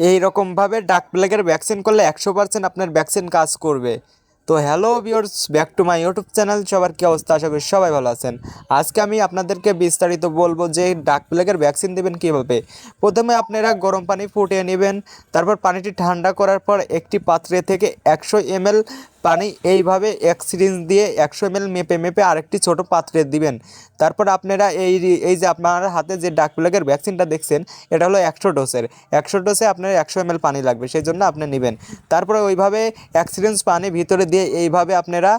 এই রকমভাবে ডাক প্লেগের ভ্যাকসিন করলে 100% আপনার ভ্যাকসিন কাজ করবে। তো hello viewers, back to my YouTube channel. সবার কী অবস্থা? আশা করি সবাই ভালো আছেন। আজকে আমি আপনাদেরকে বিস্তারিত বলবো যে ডাক প্লেগের ভ্যাকসিন দেবেন কীভাবে। প্রথমে আপনারা গরম পানি ফুটিয়ে নেবেন, তারপর পানিটি ঠান্ডা করার পর একটি পাত্রে থেকে 100 ml পানি এইভাবে এক সিরিঞ্জ দিয়ে 100 ml মেপে মেপে আরেকটি ছোট পাত্রে দিবেন। তারপর আপনারা এই যে আপনার হাতে যে ডাক প্লেগের ভ্যাকসিনটা দেখছেন, এটা হলো 100 ডোজের। 100 ডোজে আপনার 100 ml পানি লাগবে, সেই জন্য আপনি নেবেন। তারপরে ওইভাবে এক সিরিঞ্জ পানি ভিতরে দিয়ে এইভাবে আপনারা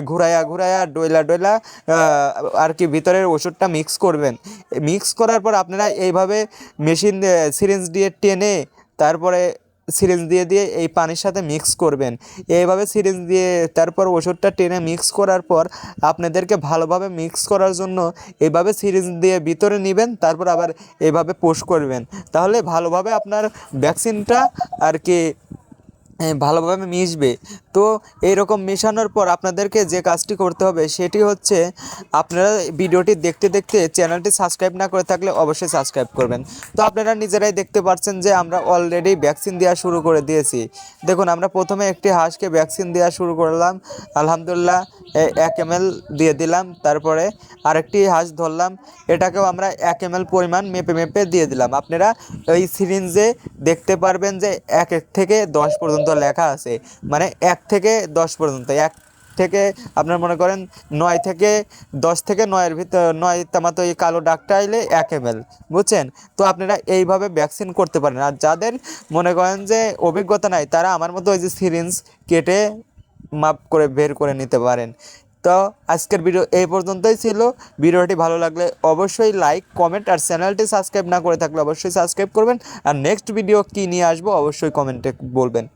ঘুরাইয়া ঘুরাইয়া ডয়লা ডয়লা আর কি ভিতরের ওষুধটা মিক্স করবেন। মিক্স করার পর আপনারা এইভাবে মেশিন সিরিঞ্জ দিয়ে টেনে তারপরে সিরিঞ্জ দিয়ে দিয়ে এই পানির সাথে মিক্স করবেন। এইভাবে সিরিঞ্জ দিয়ে তারপর ওষুধটা টেনে মিক্স করার পর আপনাদেরকে ভালোভাবে মিক্স করার জন্য এইভাবে সিরিঞ্জ দিয়ে ভিতরে নেবেন, তারপর আবার এইভাবে পুশ করবেন। তাহলে ভালোভাবে আপনার ভ্যাকসিনটা আর কি ভালোভাবে মিশবে। তো এইরকম মেশানোর পর আপনাদেরকে যে কাজটি করতে হবে সেটি হচ্ছে, আপনারা ভিডিওটি দেখতে দেখতে চ্যানেলটি সাবস্ক্রাইব না করে থাকলে অবশ্যই সাবস্ক্রাইব করবেন। তো আপনারা নিজেরাই দেখতে পাচ্ছেন যে আমরা অলরেডি ভ্যাকসিন দেওয়া শুরু করে দিয়েছি। দেখুন, আমরা প্রথমে একটি হাঁসকে ভ্যাকসিন দেওয়া শুরু করলাম, আলহামদুলিল্লাহ 1 ml দিয়ে দিলাম। তারপরে আরেকটি হাঁস ধরলাম, এটাকেও আমরা 1 ml পরিমাণ মেপে মেপে দিয়ে দিলাম। আপনারা এই সিরিঞ্জে দেখতে পারবেন যে 1 থেকে 10 পর্যন্ত লেখা আছে, মানে 1 থেকে 10 পর্যন্ত। 1 থেকে আপনার মনে করেন 9 থেকে 10 থেকে 9-এর ভিতর 9 তামাতো এই কালো দাগটা এলে 1 ml, বুঝছেন? তো আপনারা এইভাবে ভ্যাকসিন করতে পারেন। আর যাদের মনে করেন যে অভিজ্ঞতা নাই, তারা আমার মতো ওই যে সিরিঞ্জ কেটে মাপ করে বের করে নিতে পারেন। তো আজকের ভিডিও এই পর্যন্তই ছিল। ভিডিওটি ভালো লাগলে অবশ্যই লাইক, কমেন্ট আর চ্যানেলটি সাবস্ক্রাইব না করে থাকলে অবশ্যই সাবস্ক্রাইব করবেন। আর নেক্সট ভিডিও কী নিয়ে আসবো অবশ্যই কমেন্টে বলবেন।